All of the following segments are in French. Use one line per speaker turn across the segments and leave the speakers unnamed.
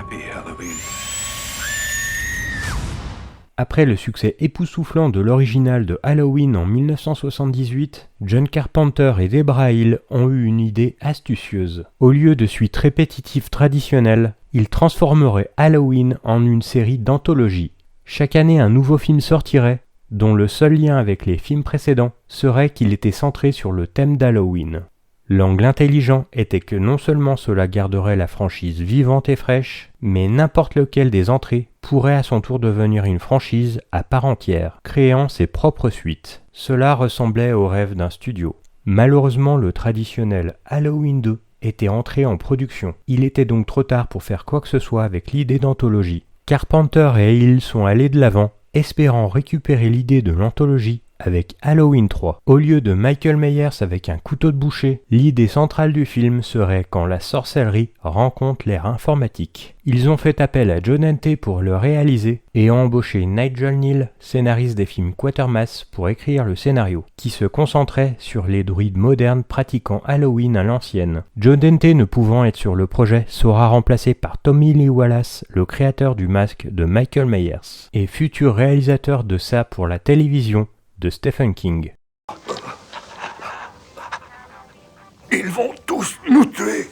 Happy Halloween.
Après le succès époustouflant de l'original de Halloween en 1978, John Carpenter et Debra Hill ont eu une idée astucieuse. Au lieu de suites répétitives traditionnelles, ils transformeraient Halloween en une série d'anthologies. Chaque année, un nouveau film sortirait, dont le seul lien avec les films précédents serait qu'il était centré sur le thème d'Halloween. L'angle intelligent était que non seulement cela garderait la franchise vivante et fraîche, mais n'importe lequel des entrées pourrait à son tour devenir une franchise à part entière, créant ses propres suites. Cela ressemblait au rêve d'un studio. Malheureusement, le traditionnel Halloween 2 était entré en production. Il était donc trop tard pour faire quoi que ce soit avec l'idée d'anthologie. Carpenter et Hill sont allés de l'avant, espérant récupérer l'idée de l'anthologie avec Halloween 3. Au lieu de Michael Myers avec un couteau de boucher, l'idée centrale du film serait quand la sorcellerie rencontre l'ère informatique. Ils ont fait appel à Joe Dante pour le réaliser et ont embauché Nigel Kneale, scénariste des films Quatermass, pour écrire le scénario, qui se concentrait sur les druides modernes pratiquant Halloween à l'ancienne. Joe Dante ne pouvant être sur le projet sera remplacé par Tommy Lee Wallace, le créateur du masque de Michael Myers, et futur réalisateur de ça pour la télévision, de Stephen King.
Ils vont tous nous tuer.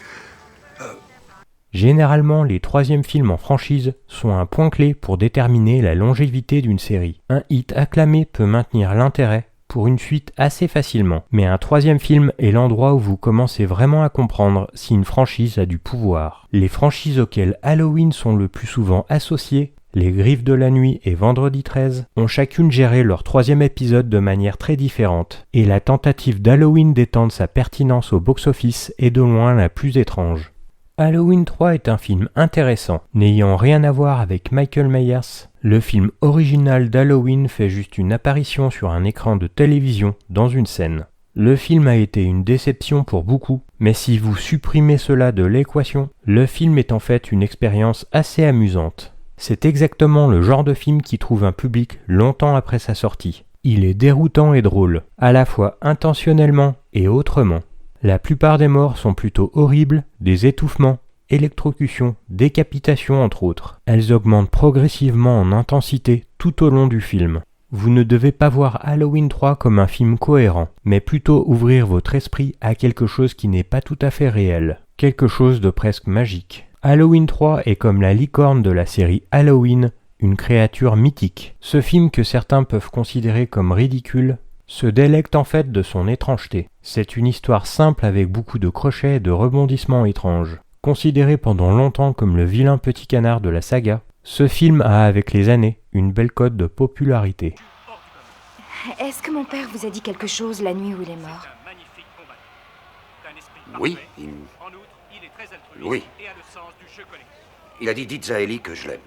Généralement, les troisièmes films en franchise sont un point clé pour déterminer la longévité d'une série. Un hit acclamé peut maintenir l'intérêt pour une suite assez facilement, mais un troisième film est l'endroit où vous commencez vraiment à comprendre si une franchise a du pouvoir. Les franchises auxquelles Halloween sont le plus souvent associées, Les Griffes de la Nuit et Vendredi 13, ont chacune géré leur troisième épisode de manière très différente, et la tentative d'Halloween d'étendre sa pertinence au box-office est de loin la plus étrange. Halloween 3 est un film intéressant, n'ayant rien à voir avec Michael Myers. Le film original d'Halloween fait juste une apparition sur un écran de télévision dans une scène. Le film a été une déception pour beaucoup, mais si vous supprimez cela de l'équation, le film est en fait une expérience assez amusante. C'est exactement le genre de film qui trouve un public longtemps après sa sortie. Il est déroutant et drôle, à la fois intentionnellement et autrement. La plupart des morts sont plutôt horribles, des étouffements, électrocutions, décapitations entre autres. Elles augmentent progressivement en intensité tout au long du film. Vous ne devez pas voir Halloween 3 comme un film cohérent, mais plutôt ouvrir votre esprit à quelque chose qui n'est pas tout à fait réel, quelque chose de presque magique. Halloween 3 est comme la licorne de la série Halloween, une créature mythique. Ce film que certains peuvent considérer comme ridicule se délecte en fait de son étrangeté. C'est une histoire simple avec beaucoup de crochets et de rebondissements étranges. Considéré pendant longtemps comme le vilain petit canard de la saga, ce film a avec les années une belle cote de popularité.
Est-ce que mon père vous a dit quelque chose la nuit où il est mort?
Oui, oui. Il a dit dites à Ellie que je l'aime.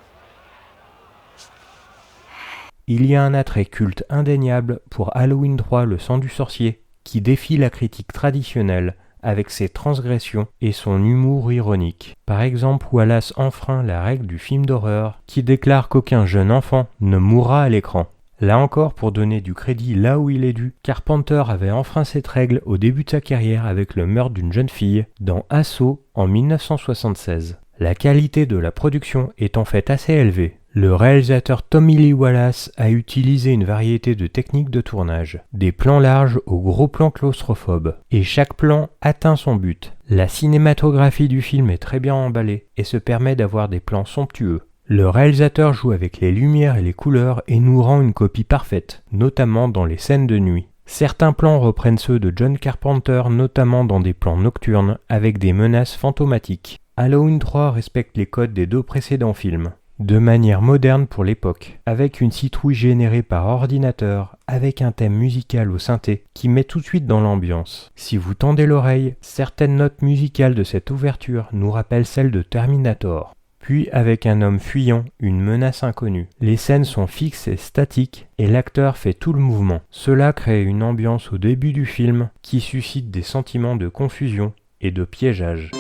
Il y a un attrait culte indéniable pour Halloween 3 le sang du sorcier, qui défie la critique traditionnelle avec ses transgressions et son humour ironique. Par exemple, Wallace enfreint la règle du film d'horreur qui déclare qu'aucun jeune enfant ne mourra à l'écran. Là encore, pour donner du crédit là où il est dû, Carpenter avait enfreint cette règle au début de sa carrière avec le meurtre d'une jeune fille dans Assaut en 1976. La qualité de la production est en fait assez élevée. Le réalisateur Tommy Lee Wallace a utilisé une variété de techniques de tournage, des plans larges aux gros plans claustrophobes, et chaque plan atteint son but. La cinématographie du film est très bien emballée et se permet d'avoir des plans somptueux. Le réalisateur joue avec les lumières et les couleurs et nous rend une copie parfaite, notamment dans les scènes de nuit. Certains plans reprennent ceux de John Carpenter, notamment dans des plans nocturnes, avec des menaces fantomatiques. Halloween 3 respecte les codes des deux précédents films, de manière moderne pour l'époque, avec une citrouille générée par ordinateur, avec un thème musical au synthé qui met tout de suite dans l'ambiance. Si vous tendez l'oreille, certaines notes musicales de cette ouverture nous rappellent celles de Terminator. Puis avec un homme fuyant, une menace inconnue. Les scènes sont fixes et statiques et l'acteur fait tout le mouvement. Cela crée une ambiance au début du film qui suscite des sentiments de confusion et de piégeage.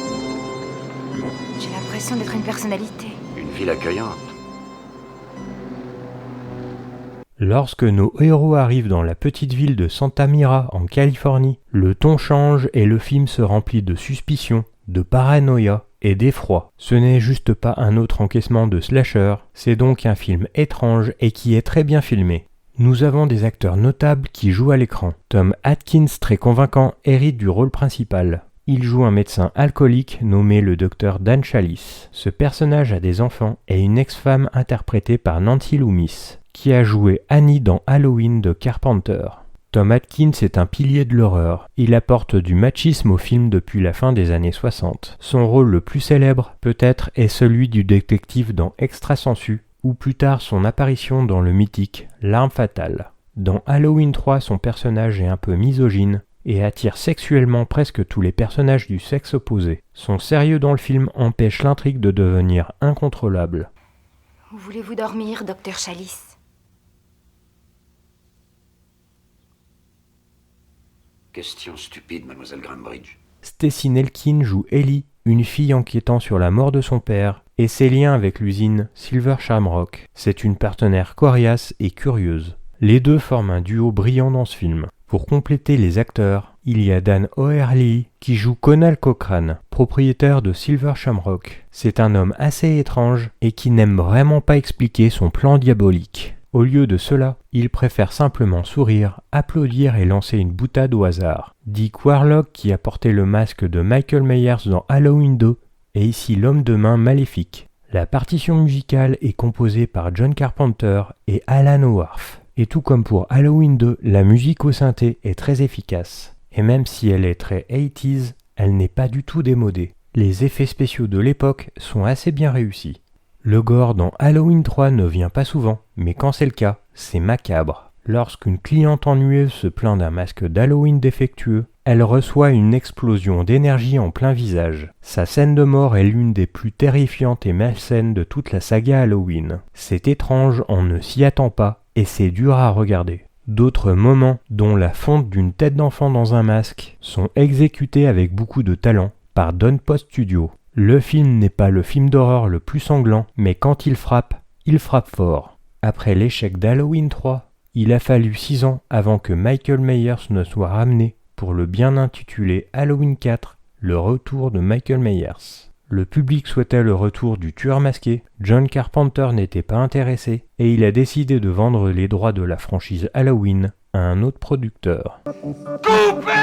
J'ai l'impression d'être une personnalité.
Une ville accueillante.
Lorsque nos héros arrivent dans la petite ville de Santa Mira en Californie, le ton change et le film se remplit de suspicion, de paranoïa et d'effroi. Ce n'est juste pas un autre encaissement de slasher, c'est donc un film étrange et qui est très bien filmé. Nous avons des acteurs notables qui jouent à l'écran. Tom Atkins, très convaincant, hérite du rôle principal. Il joue un médecin alcoolique nommé le docteur Dan Chalice. Ce personnage a des enfants et une ex-femme interprétée par Nancy Loomis, qui a joué Annie dans Halloween de Carpenter. Tom Atkins est un pilier de l'horreur. Il apporte du machisme au film depuis la fin des années 60. Son rôle le plus célèbre, peut-être, est celui du détective dans Extrasensu, ou plus tard son apparition dans le mythique L'Arme Fatale. Dans Halloween 3, son personnage est un peu misogyne et attire sexuellement presque tous les personnages du sexe opposé. Son sérieux dans le film empêche l'intrigue de devenir incontrôlable.
Où voulez-vous dormir, docteur Chalice?
Question stupide, mademoiselle Grambridge.
Stacy Nelkin joue Ellie, une fille enquêtant sur la mort de son père, et ses liens avec l'usine Silver Shamrock. C'est une partenaire coriace et curieuse. Les deux forment un duo brillant dans ce film. Pour compléter les acteurs, il y a Dan O'Herlihy qui joue Conal Cochrane, propriétaire de Silver Shamrock. C'est un homme assez étrange et qui n'aime vraiment pas expliquer son plan diabolique. Au lieu de cela, il préfère simplement sourire, applaudir et lancer une boutade au hasard. Dick Warlock, qui a porté le masque de Michael Myers dans Halloween 2, est ici l'homme de main maléfique. La partition musicale est composée par John Carpenter et Alan Howarth. Et tout comme pour Halloween 2, la musique au synthé est très efficace. Et même si elle est très 80s, elle n'est pas du tout démodée. Les effets spéciaux de l'époque sont assez bien réussis. Le gore dans Halloween 3 ne vient pas souvent, mais quand c'est le cas, c'est macabre. Lorsqu'une cliente ennuyeuse se plaint d'un masque d'Halloween défectueux, elle reçoit une explosion d'énergie en plein visage. Sa scène de mort est l'une des plus terrifiantes et malsaines de toute la saga Halloween. C'est étrange, on ne s'y attend pas, et c'est dur à regarder. D'autres moments, dont la fonte d'une tête d'enfant dans un masque, sont exécutés avec beaucoup de talent par Don Post Studio. Le film n'est pas le film d'horreur le plus sanglant, mais quand il frappe fort. Après l'échec d'Halloween 3, il a fallu 6 ans avant que Michael Myers ne soit ramené pour le bien intitulé Halloween 4, le retour de Michael Myers. Le public souhaitait le retour du tueur masqué, John Carpenter n'était pas intéressé et il a décidé de vendre les droits de la franchise Halloween à un autre producteur.
Coupez!